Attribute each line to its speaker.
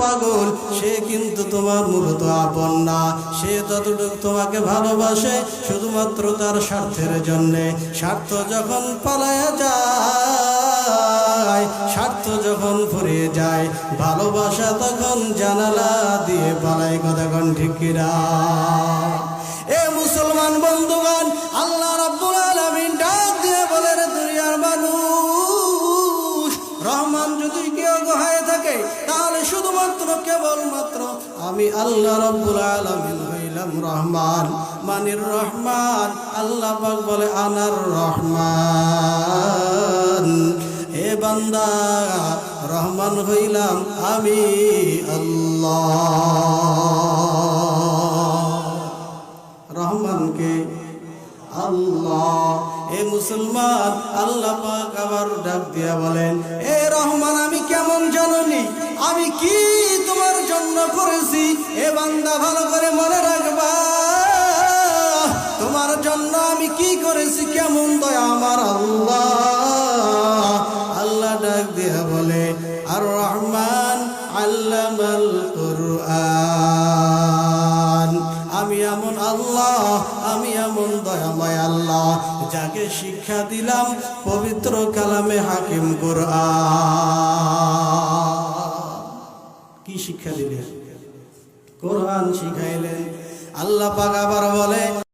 Speaker 1: পাগল, সে কিন্তু তোমার মূলত আপন না। সে ততটুকু তোমাকে ভালোবাসে শুধুমাত্র তার স্বার্থের জন্যে। স্বার্থ যখন পালায়া যায়, স্বার্থ যখন ফুরিয়ে যায়, ভালোবাসা তখন জানালা দিয়ে পালায়। কতক্ষণ ঠিক কিনা? এ মুসলমান বন্ধুগণ, আল্লাহ রাব্বুল আলামিন ডাক দিয়ে বলে, রে দুনিয়ার মানুষ, রহমান যদি কেউ হয়ে থাকে তাহলে শুধুমাত্র কেবলমাত্র আমি আল্লাহ রাব্বুল আলামিন হইলাম রহমান, মানির রহমান। আল্লাহ পাক বলে, আনার রহমান। হে বান্দা, রহমান হইলাম আমি আল্লাহ। রহমানকে আল্লাহ। এ মুসলমান, আল্লাহ পাক আবার ডাক দিয়া বলেন, এ রহমান, আমি কেমন জানি, আমি কি তোমার জন্য করেছি। এ বান্দা, ভালো করে মনে রাখবা, তোমার জন্য আমি কি করেছি, কেমন দয়া আমার আল্লাহ। আল্লাহ ডাক দিয়া বলে, আর রহমান আল্লামাল কুরআন। আমি এমন আল্লাহ, আমি এমন দয়াময় আল্লাহ, যাকে শিক্ষা দিলাম পবিত্র কালামে হাকিম কোরআন। কি শিক্ষা দিলেন? কোরআন শিখাইলেন। আল্লাহ পাক আবার বলে,